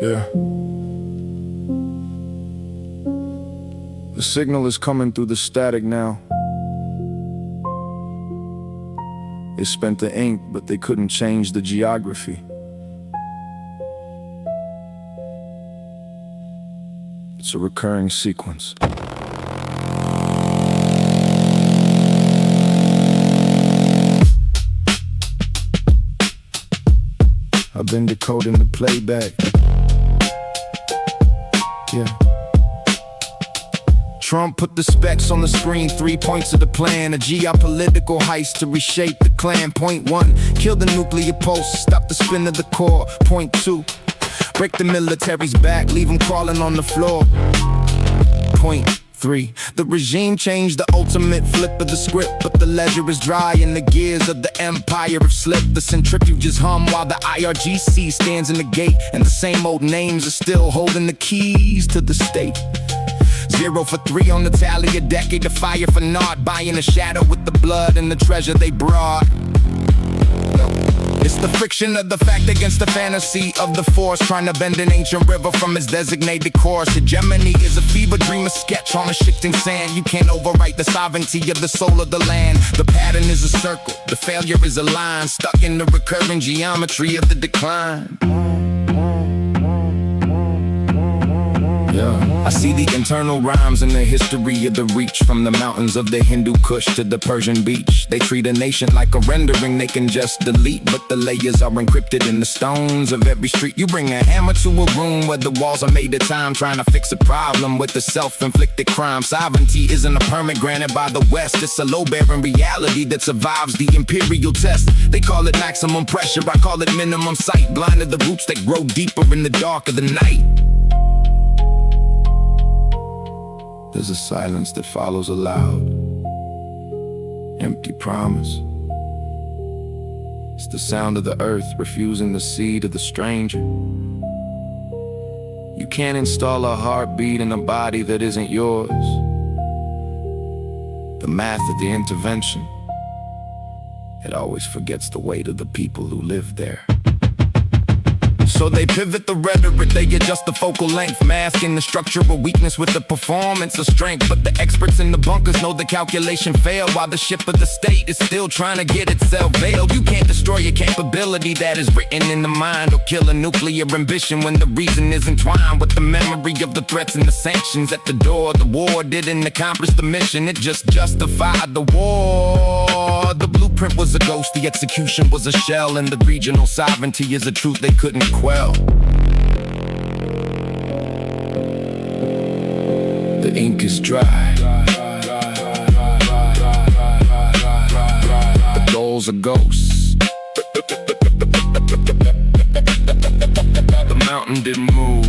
Yeah. The signal is coming through the static now. They spent the ink, but they couldn't change the geography. It's a recurring sequence. I've been decoding the playback. Yeah. Trump put the specs on the screen, 3 points of the plan. A geopolitical heist to reshape the clan. Point 1, kill the nuclear pulse, stop the spin of the core. Point 2, break the military's back, leave them crawling on the floor. Point 3, the regime changed, the ultimate flip of the script. But the ledger is dry and the gears of the empire have slipped. The centrifuges hum while the IRGC stands in the gate. And the same old names are still holding the keys to the state. 0 for 3 on the tally, a decade of fire for naught. Buying a shadow with the blood and the treasure they brought. It's the friction of the fact against the fantasy of the force, trying to bend an ancient river from its designated course. Hegemony is a fever dream, a sketch on a shifting sand. You can't overwrite the sovereignty of the soul of the land. The pattern is a circle, the failure is a line, stuck in the recurring geometry of the decline. Yeah. I see the internal rhymes in the history of the reach, from the mountains of the Hindu Kush to the Persian beach. They treat a nation like a rendering they can just delete, but the layers are encrypted in the stones of every street. You bring a hammer to a room where the walls are made of time, trying to fix a problem with the self-inflicted crime. Sovereignty isn't a permit granted by the West, it's a low-bearing reality that survives the imperial test. They call it maximum pressure, I call it minimum sight. Blind to the roots that grow deeper in the dark of the night. There's a silence that follows a loud, empty promise. It's the sound of the earth refusing the seed of the stranger. You can't install a heartbeat in a body that isn't yours. The math of the intervention, it always forgets the weight of the people who live there. So they pivot the rhetoric, they adjust the focal length, masking the structural weakness with the performance of strength. But the experts in the bunkers know the calculation failed, while the ship of the state is still trying to get itself veiled. You can't destroy a capability that is written in the mind, or kill a nuclear ambition when the reason is entwined with the memory of the threats and the sanctions at the door. The war didn't accomplish the mission, it just justified the war. The blueprint was a ghost, the execution was a shell, and the regional sovereignty is a truth they couldn't quell. The ink is dry, the goals are ghosts. The mountain didn't move.